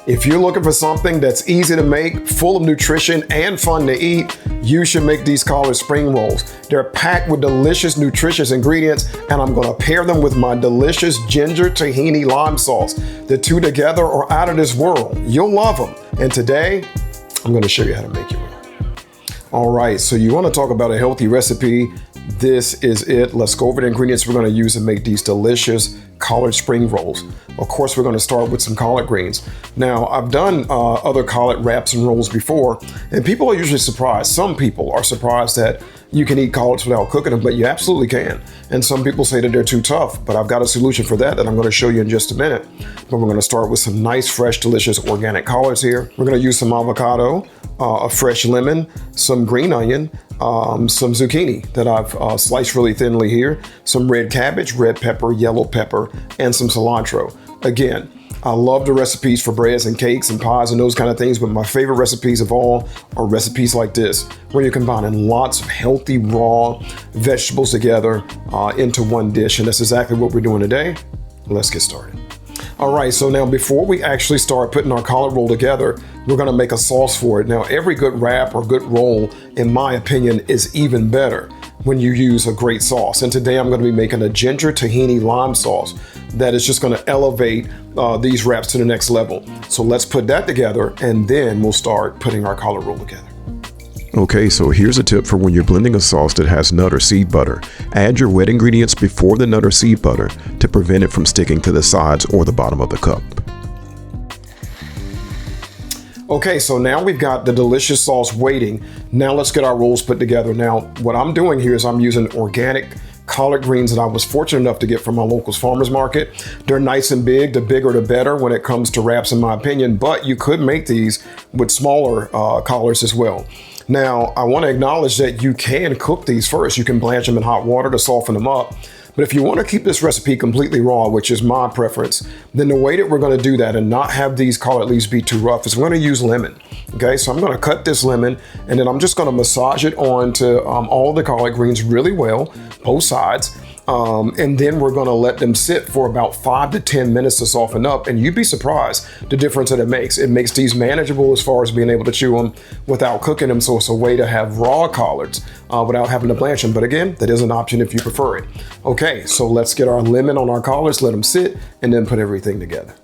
If you're looking for something that's easy to make, full of nutrition, and fun to eat, you should make these collard spring rolls. They're packed with delicious, nutritious ingredients, and I'm gonna pair them with my delicious ginger-tahini lime sauce. The two together are out of this world. You'll love them. And today, I'm gonna show you how to make your roll. All right, so you wanna talk about a healthy recipe. This is it. Let's go over the ingredients we're going to use to make these delicious collard spring rolls. Of course, we're going to start with some collard greens. Now, I've done other collard wraps and rolls before, and people are usually surprised. Some people are surprised that you can eat collards without cooking them, but you absolutely can. And some people say that they're too tough, but I've got a solution for that I'm going to show you in just a minute. But we're going to start with some nice, fresh, delicious organic collards here. We're going to use some avocado, a fresh lemon, some green onion, some zucchini that I've sliced really thinly here, some red cabbage, red pepper, yellow pepper, and some cilantro. Again, I love the recipes for breads and cakes and pies and those kind of things, but my favorite recipes of all are recipes like this, where you're combining lots of healthy raw vegetables together into one dish. And that's exactly what we're doing today. Let's get started. All right, so now before we actually start putting our collard roll together, we're gonna make a sauce for it. Now, every good wrap or good roll, in my opinion, is even better when you use a great sauce. And today I'm gonna be making a ginger-tahini lime sauce that is just gonna elevate these wraps to the next level. So let's put that together, and then we'll start putting our collard roll together. Okay, so here's a tip for when you're blending a sauce that has nut or seed butter. Add your wet ingredients before the nut or seed butter to prevent it from sticking to the sides or the bottom of the cup. Okay, so now we've got the delicious sauce waiting. Now let's get our rolls put together. Now, what I'm doing here is I'm using organic collard greens that I was fortunate enough to get from my local farmer's market. They're nice and big. The bigger the better when it comes to wraps, in my opinion, but you could make these with smaller collards as well. Now, I want to acknowledge that you can cook these first. You can blanch them in hot water to soften them up. But if you want to keep this recipe completely raw, which is my preference, then the way that we're going to do that and not have these collard leaves be too rough is we're going to use lemon. Okay, so I'm going to cut this lemon, and then I'm just going to massage it onto all the collard greens really well, both sides. And then we're going to let them sit for about 5 to 10 minutes to soften up, and you'd be surprised the difference that it makes. It makes these manageable as far as being able to chew them without cooking them, so it's a way to have raw collards without having to blanch them. But again, that is an option if you prefer it. Okay, so let's get our lemon on our collards, let them sit, and then put everything together.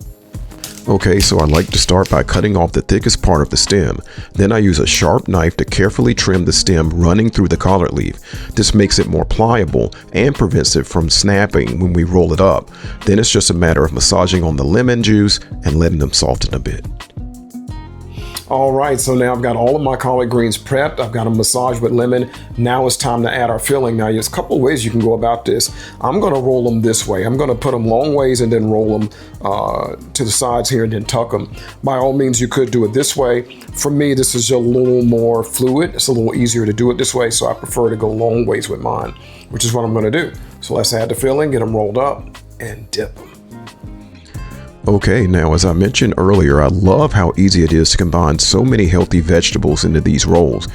Okay, so I like to start by cutting off the thickest part of the stem. Then I use a sharp knife to carefully trim the stem running through the collard leaf. This makes it more pliable and prevents it from snapping when we roll it up. Then it's just a matter of massaging on the lemon juice and letting them soften a bit. All right, so now I've got all of my collard greens prepped. I've got them massaged with lemon. Now it's time to add our filling. Now, there's a couple of ways you can go about this. I'm gonna roll them this way. I'm gonna put them long ways and then roll them to the sides here and then tuck them. By all means, you could do it this way. For me, this is a little more fluid. It's a little easier to do it this way, so I prefer to go long ways with mine, which is what I'm gonna do. So let's add the filling, get them rolled up, and dip them. Okay, now as I mentioned earlier, I love how easy it is to combine so many healthy vegetables into these rolls.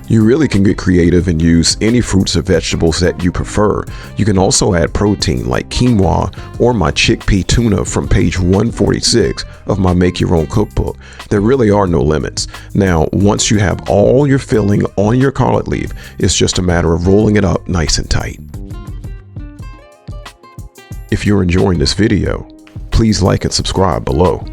You really can get creative and use any fruits or vegetables that you prefer. You can also add protein like quinoa or my chickpea tuna from page 146 of my Make Your Own cookbook. There really are no limits. Now, once you have all your filling on your collard leaf, it's just a matter of rolling it up nice and tight. If you're enjoying this video, please like and subscribe below.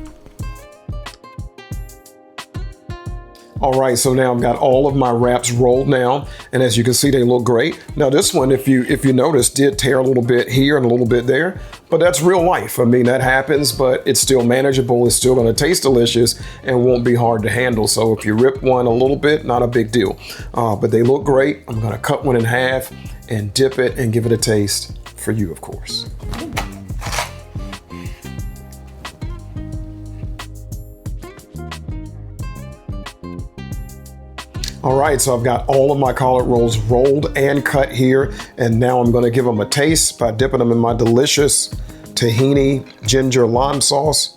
All right, so now I've got all of my wraps rolled now, and as you can see, they look great. Now this one, if you notice, did tear a little bit here and a little bit there, but that's real life. I mean, that happens, but it's still manageable. It's still gonna taste delicious and won't be hard to handle. So if you rip one a little bit, not a big deal. But they look great. I'm gonna cut one in half and dip it and give it a taste for you, of course. All right, so I've got all of my collard rolls rolled and cut here, and now I'm gonna give them a taste by dipping them in my delicious tahini ginger lime sauce.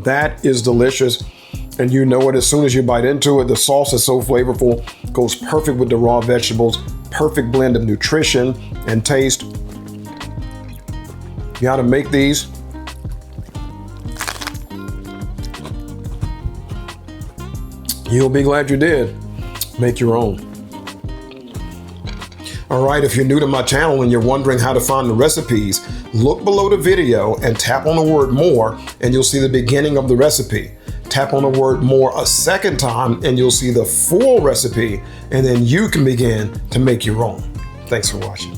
That is delicious, and you know it as soon as you bite into it. The sauce is so flavorful, goes perfect with the raw vegetables, perfect blend of nutrition and taste. You gotta make these. You'll be glad you did. Make your own. All right, if you're new to my channel and you're wondering how to find the recipes, look below the video and tap on the word more and you'll see the beginning of the recipe. Tap on the word more a second time and you'll see the full recipe, and then you can begin to make your own. Thanks for watching.